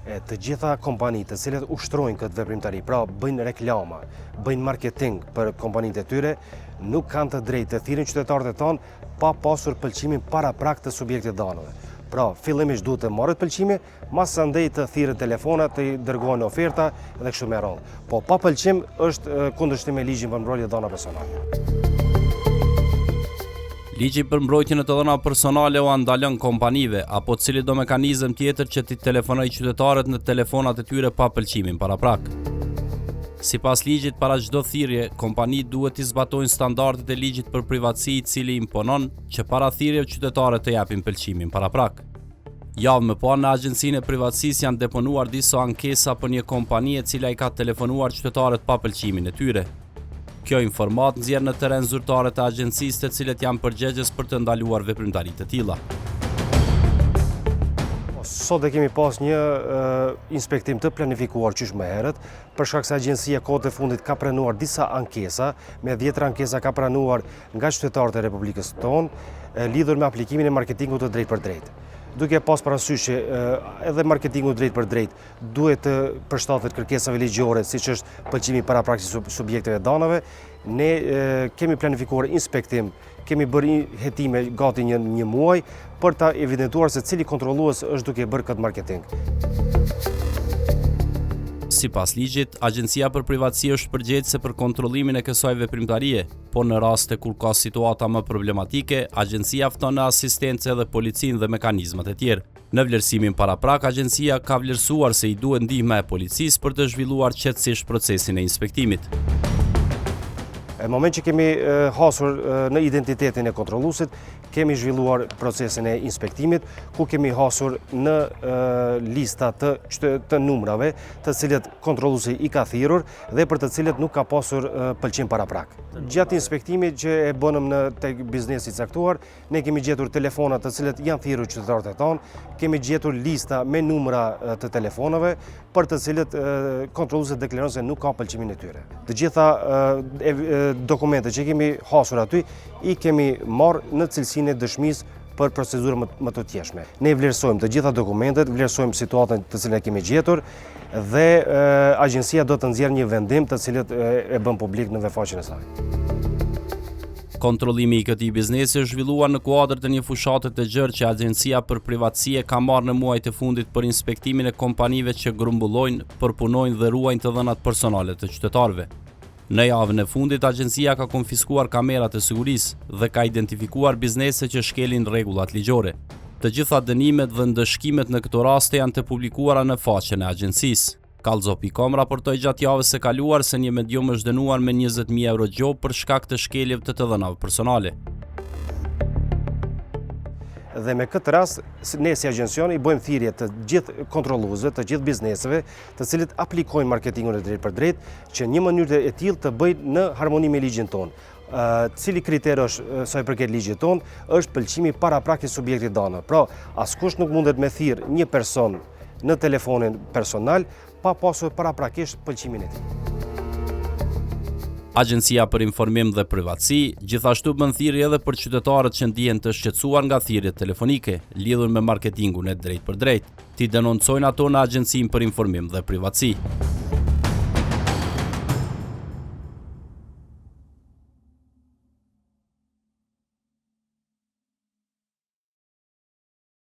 Të gjitha kompanitë të cilat ushtrojnë këtë veprimtari, pra bëjnë reklama, bëjnë marketing për kompanitë e tyre, nuk kanë të drejtë të thirrin qytetarët e tonë pa pasur pëlqimin paraprak të subjektit danëve. Pra, fillimisht duhet të marrët pëlqimi, mas andej të thirrën telefona, të dërgojnë oferta dhe kështu me radhë. Po pa pëlqim është kundërshtim me ligjin për mbrojtje të dhënave personale. Ligji për mbrojtjen e të dhënave personale u ndalon kompanive apo cili do mekanizëm tjetër që t'i telefonojë qytetarët në telefonat e tyre pa pëlqimin paraprak. Sipas ligjit, para çdo thirrje, kompanitë duhet t'i zbatojnë standardet e ligjit për privatësi i cili imponon që para thirrjeve qytetarët të japin pëlqimin paraprak. Javë më parë në Agjencinë e Privatësisë janë deponuar disa ankesa për një kompani e cila i ka telefonuar qytetarët pa pëlqimin e tyre. Kjo informat nxjerr në terren zyrtarët e agjencisë të cilët janë përgjegjës për të ndaluar veprimtari të tilla. Sot e kemi pas një inspektim të planifikuar qysh më herët, për shkak se agjencia kohët e fundit ka pranuar disa ankesa, me 10 ankesa ka pranuar nga qytetarët e Republikës tonë lidhur me aplikimin e marketingut të drejt për drejt. Duke pas parasysh që edhe marketingu drejt për drejt duhet të përshtatet kërkesave ligjore, siç është pëlqimi paraprak si subjekteve danave, ne kemi planifikuar inspektim, kemi bërë hetime gati një muaj për ta evidentuar se cili kontrollues është duke bërë këtë marketing. Sipas ligjit, Agjencia për Privatësi është përgjegjëse për kontrollimin e kësaj veprimtarie, por në raste kur ka situata më problematike, agjencia fton në asistencë edhe policinë dhe mekanizmat e tjerë. Në vlerësimin paraprak, agjencia ka vlerësuar se i duhet ndihma e policisë për të zhvilluar qetësisht procesin e inspektimit. Në moment që kemi hasur në identitetin e kontrolluesit, kemi zhvilluar procesin e inspektimit, ku kemi hasur në lista të numrave të cilët kontrolluesi i ka thirrur dhe për të cilët nuk ka pasur pëlqim paraprak. Gjatë inspektimit që e bënëm në tek biznesi i caktuar, ne kemi gjetur telefona të cilët janë thirrur qytetarët e tonë, kemi gjetur lista me numra të telefonave për të cilët kontrolluesi deklaron se nuk ka pëlqimin e tyre. Të gjitha dokumente që kemi hasur aty, i kemi marrë në cilësinë e dëshmisë për procedurë më të tjeshme. Ne vlerësojmë të gjitha dokumentet, vlerësojmë situatën të cilën e kemi gjetur dhe agjencia do të nxjerrë një vendim të cilët e bën publik në faqen e saj. Kontrollimi i këtij biznesi është zhvilluar në kuadër të një fushate të gjerë që Agjencia për Privatësi ka marrë në muajt e fundit për inspektimin e kompanive që grumbullojnë, përpunojnë dhe ruajnë të dhënat personale të qytetarëve. Në javën e fundit, agjencia ka konfiskuar kamerat e sigurisë dhe ka identifikuar biznese që shkelin rregullat ligjore. Të gjitha dënimet dhe ndëshkimet në këto raste janë të publikuara në faqen e agjencisë. Kallzo.com raportoi gjatë javës së kaluar se një medium është dënuar me 20.000 euro gjobë për shkak të shkeljeve të dhënave personale. Dhe me këtë rast, ne si agjencion i bëjmë thirrje të gjithë kontrolluesve, të gjithë bizneseve, të cilët aplikojnë marketingun e drejt për drejt, që një mënyrë e tillë të bëjnë në harmoni me ligjin tonë. Cili kriter është sa i përket ligjit tonë, është pëlqimi paraprak i subjektit danës. Pra, askush nuk mundet me thirrë një person në telefonin personal pa pasur paraprakisht pëlqimin e tij. Agjencia për Informim dhe Privatësi gjithashtu bën thirrje edhe për qytetarët që ndihen të shqetësuar nga thirrjet telefonike lidhur me marketingun e drejt për drejt, t'i denoncojnë ato në Agjencinë për Informim dhe Privatësi.